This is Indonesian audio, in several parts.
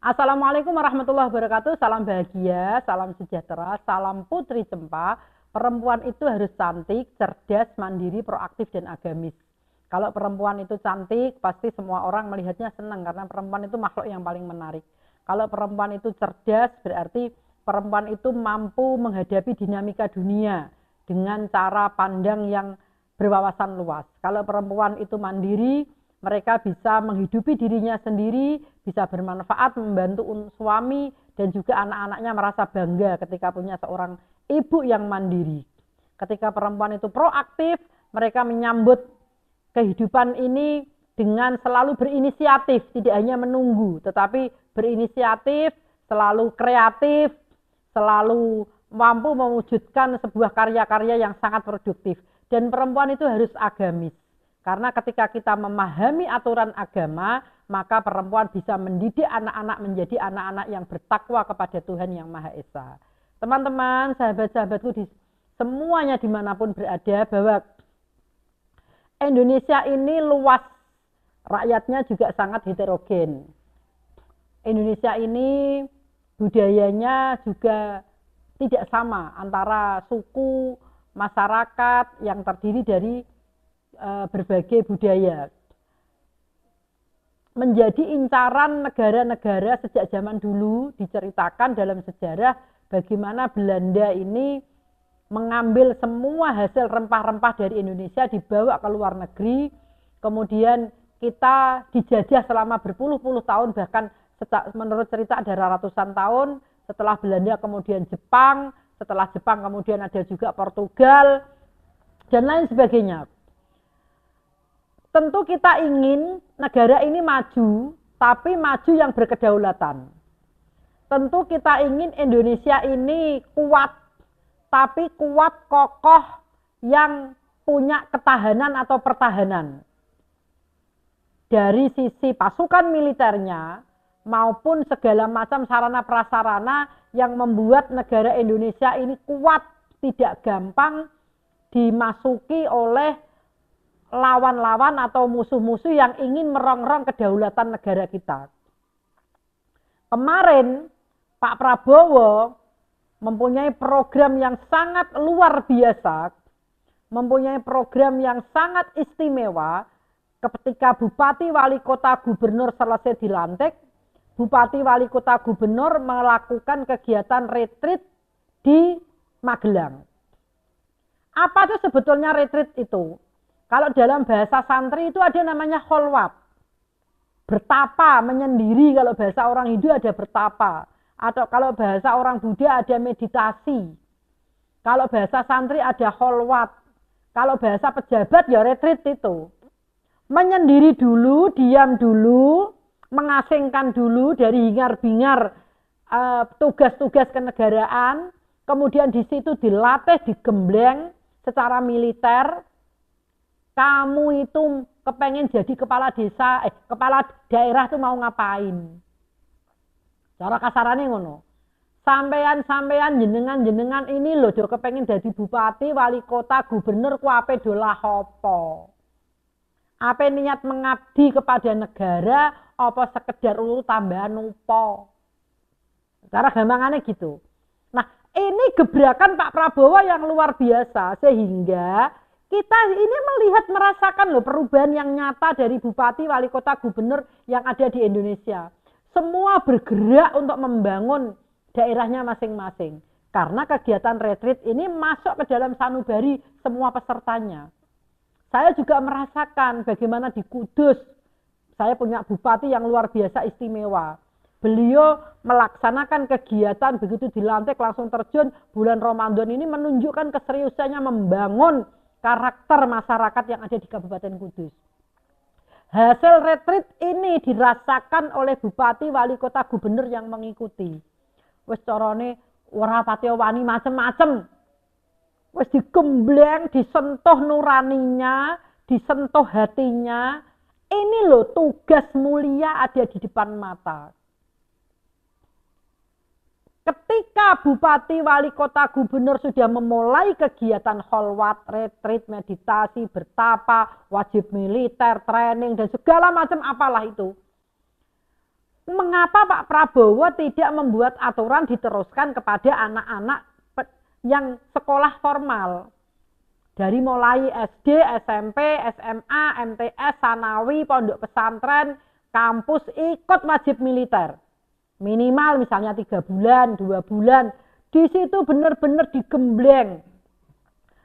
Assalamualaikum warahmatullahi wabarakatuh. Salam bahagia, salam sejahtera, salam putri Cempa. Perempuan itu harus cantik, cerdas, mandiri, proaktif, dan agamis. Kalau perempuan itu cantik, pasti semua orang melihatnya senang karena perempuan itu makhluk yang paling menarik. Kalau perempuan itu cerdas, berarti perempuan itu mampu menghadapi dinamika dunia dengan cara pandang yang berwawasan luas. Kalau perempuan itu mandiri, mereka bisa menghidupi dirinya sendiri, bisa bermanfaat, membantu suami, dan juga anak-anaknya merasa bangga ketika punya seorang ibu yang mandiri. Ketika perempuan itu proaktif, mereka menyambut kehidupan ini dengan selalu berinisiatif, tidak hanya menunggu, tetapi berinisiatif, selalu kreatif, selalu mampu mewujudkan sebuah karya-karya yang sangat produktif. Dan perempuan itu harus agamis. Karena ketika kita memahami aturan agama, maka perempuan bisa mendidik anak-anak menjadi anak-anak yang bertakwa kepada Tuhan Yang Maha Esa. Teman-teman, sahabat-sahabatku semuanya dimanapun berada, bahwa Indonesia ini luas, rakyatnya juga sangat heterogen. Indonesia ini budayanya juga tidak sama antara suku, masyarakat yang terdiri dari berbagai budaya. Menjadi incaran negara-negara sejak zaman dulu, diceritakan dalam sejarah bagaimana Belanda ini mengambil semua hasil rempah-rempah dari Indonesia dibawa ke luar negeri, kemudian kita dijajah selama berpuluh-puluh tahun, bahkan menurut cerita ada ratusan tahun. Setelah Belanda kemudian Jepang, setelah Jepang kemudian ada juga Portugal dan lain sebagainya. Tentu kita ingin negara ini maju, tapi maju yang berkedaulatan. Tentu kita ingin Indonesia ini kuat, tapi kuat kokoh yang punya ketahanan atau pertahanan. Dari sisi pasukan militernya maupun segala macam sarana prasarana yang membuat negara Indonesia ini kuat, tidak gampang dimasuki oleh lawan-lawan atau musuh-musuh yang ingin merongrong kedaulatan negara kita. Kemarin Pak Prabowo mempunyai program yang sangat luar biasa, mempunyai program yang sangat istimewa. Ketika Bupati Wali Kota Gubernur selesai dilantik, Bupati Wali Kota Gubernur melakukan kegiatan retreat di Magelang. Apa itu sebetulnya retreat itu? Kalau dalam bahasa santri itu ada namanya kholwat. Bertapa, menyendiri. Kalau bahasa orang Hindu ada bertapa. Atau kalau bahasa orang Buddha ada meditasi. Kalau bahasa santri ada kholwat. Kalau bahasa pejabat ya retreat itu. Menyendiri dulu, diam dulu, mengasingkan dulu dari hingar-bingar tugas-tugas kenegaraan. Kemudian di situ dilatih, digembleng secara militer. Kamu itu kepengen jadi kepala desa, kepala daerah itu mau ngapain? Cara kasarannya ngono. Sampean jenengan ini loh do kepengen jadi bupati, wali kota, gubernur, ku ape do lah apa? Ape niat mengabdi kepada negara, apa sekedar urut tambahan upo? Cara gampangannya gitu. Nah, ini gebrakan Pak Prabowo yang luar biasa sehingga kita ini merasakan loh perubahan yang nyata dari bupati, wali kota, gubernur yang ada di Indonesia. Semua bergerak untuk membangun daerahnya masing-masing. Karena kegiatan retreat ini masuk ke dalam sanubari semua pesertanya. Saya juga merasakan bagaimana di Kudus, saya punya bupati yang luar biasa istimewa. Beliau melaksanakan kegiatan begitu dilantik langsung terjun bulan Ramadan ini menunjukkan keseriusannya membangun karakter masyarakat yang ada di Kabupaten Kudus. Hasil retreat ini dirasakan oleh bupati, wali kota, gubernur yang mengikuti. Wis carane ora pati wani macem-macem. Wis digembleng, disentuh nuraninya, disentuh hatinya. Ini loh tugas mulia ada di depan mata. Ketika bupati, wali kota, gubernur sudah memulai kegiatan kholwat, retreat, meditasi, bertapa, wajib militer, training, dan segala macam apalah itu. Mengapa Pak Prabowo tidak membuat aturan diteruskan kepada anak-anak yang sekolah formal? Dari mulai SD, SMP, SMA, MTS, Sanawi, pondok pesantren, kampus ikut wajib militer. Minimal misalnya 3 bulan, 2 bulan. Di situ benar-benar digembleng.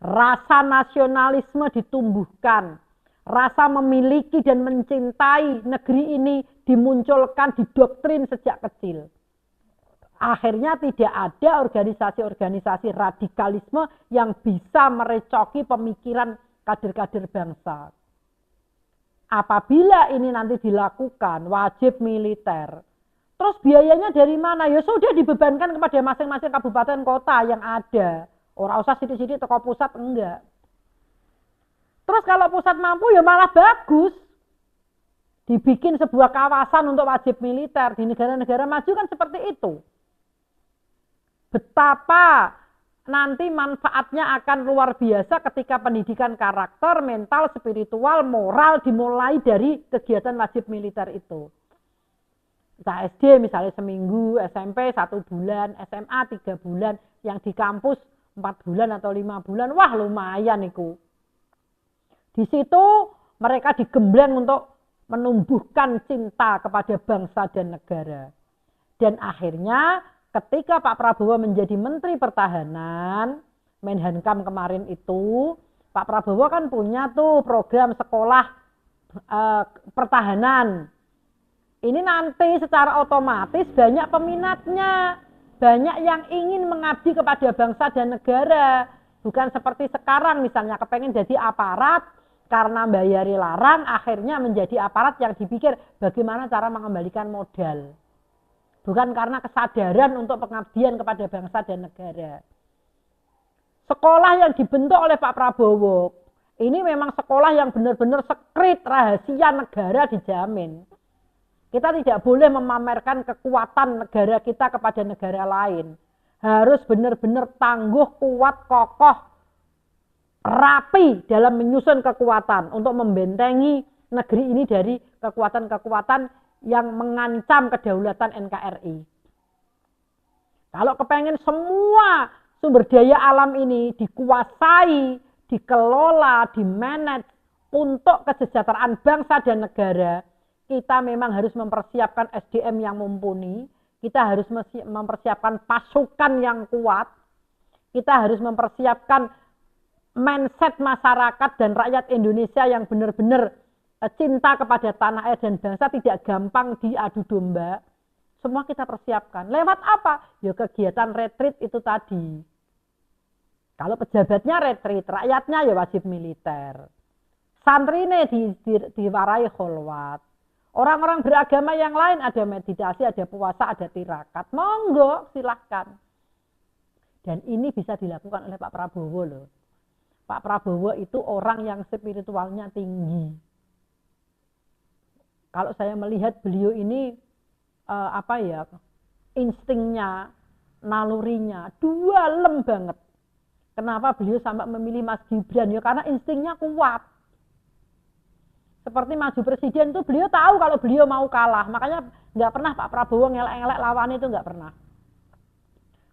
Rasa nasionalisme ditumbuhkan. Rasa memiliki dan mencintai negeri ini dimunculkan, didoktrin sejak kecil. Akhirnya tidak ada organisasi-organisasi radikalisme yang bisa merecoki pemikiran kader-kader bangsa. Apabila ini nanti dilakukan wajib militer, terus biayanya dari mana? Ya sudah dibebankan kepada masing-masing kabupaten kota yang ada. Ora usah sidik-sidik toko pusat, enggak. Terus kalau pusat mampu ya malah bagus. Dibikin sebuah kawasan untuk wajib militer. Di negara-negara maju kan seperti itu. Betapa nanti manfaatnya akan luar biasa ketika pendidikan karakter, mental, spiritual, moral dimulai dari kegiatan wajib militer itu. SD misalnya seminggu, SMP 1 bulan, SMA 3 bulan, yang di kampus 4 bulan atau 5 bulan, wah lumayan itu. Di situ mereka digembleng untuk menumbuhkan cinta kepada bangsa dan negara. Dan akhirnya ketika Pak Prabowo menjadi Menteri Pertahanan, Menhankam kemarin itu, Pak Prabowo kan punya tuh program sekolah pertahanan. Ini nanti secara otomatis banyak peminatnya, banyak yang ingin mengabdi kepada bangsa dan negara. Bukan seperti sekarang misalnya kepengen jadi aparat, karena bayari larang, akhirnya menjadi aparat yang dipikir bagaimana cara mengembalikan modal. Bukan karena kesadaran untuk pengabdian kepada bangsa dan negara. Sekolah yang dibentuk oleh Pak Prabowo, ini memang sekolah yang benar-benar sekret, rahasia negara dijamin. Kita tidak boleh memamerkan kekuatan negara kita kepada negara lain. Harus benar-benar tangguh, kuat, kokoh, rapi dalam menyusun kekuatan untuk membentengi negeri ini dari kekuatan-kekuatan yang mengancam kedaulatan NKRI. Kalau kepengen semua sumber daya alam ini dikuasai, dikelola, dimanage untuk kesejahteraan bangsa dan negara, kita memang harus mempersiapkan SDM yang mumpuni, kita harus mempersiapkan pasukan yang kuat, kita harus mempersiapkan mindset masyarakat dan rakyat Indonesia yang benar-benar cinta kepada tanah air dan bangsa, tidak gampang diadu domba. Semua kita persiapkan. Lewat apa? Ya kegiatan retreat itu tadi. Kalau pejabatnya retreat, rakyatnya ya wajib militer. Santrine diwarai kholwat. Orang-orang beragama yang lain ada meditasi, ada puasa, ada tirakat. Monggo silahkan. Dan ini bisa dilakukan oleh Pak Prabowo loh. Pak Prabowo itu orang yang spiritualnya tinggi. Kalau saya melihat beliau ini instingnya, nalurinya dalam banget. Kenapa beliau sampai memilih Mas Gibran? Ya karena instingnya kuat. Seperti maju presiden itu beliau tahu kalau beliau mau kalah, makanya nggak pernah Pak Prabowo ngelek-ngelek lawan itu, nggak pernah.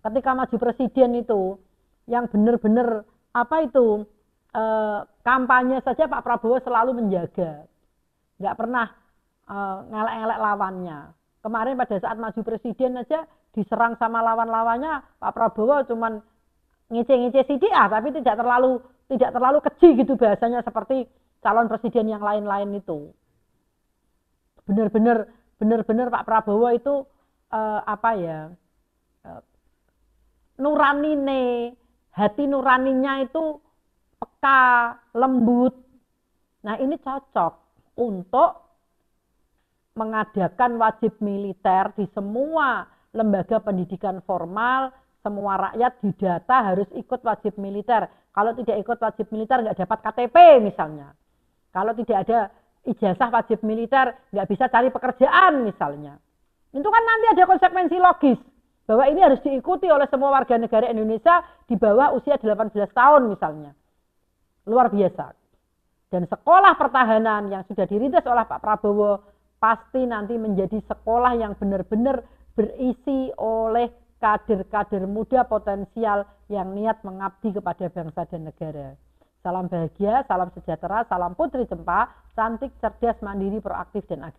Ketika maju presiden itu, yang benar-benar kampanye saja Pak Prabowo selalu menjaga, nggak pernah ngelek-ngelek lawannya. Kemarin pada saat maju presiden aja diserang sama lawan-lawannya, Pak Prabowo cuman ngece-ngece sidik, tapi tidak terlalu keji gitu bahasanya seperti calon presiden yang lain-lain itu. Benar-benar Pak Prabowo itu nuranine, hati nuraninya itu peka, lembut. Nah ini cocok untuk mengadakan wajib militer di semua lembaga pendidikan formal, semua rakyat didata harus ikut wajib militer. Kalau tidak ikut wajib militer nggak dapat KTP misalnya. Kalau tidak ada ijazah wajib militer nggak bisa cari pekerjaan misalnya. Itu kan nanti ada konsekuensi logis bahwa ini harus diikuti oleh semua warga negara Indonesia di bawah usia 18 tahun misalnya. Luar biasa. Dan sekolah pertahanan yang sudah dirintis oleh Pak Prabowo pasti nanti menjadi sekolah yang benar-benar berisi oleh kader-kader muda potensial yang niat mengabdi kepada bangsa dan negara. Salam bahagia, salam sejahtera, salam Putri Cempa, cantik, cerdas, mandiri, proaktif, dan agamis.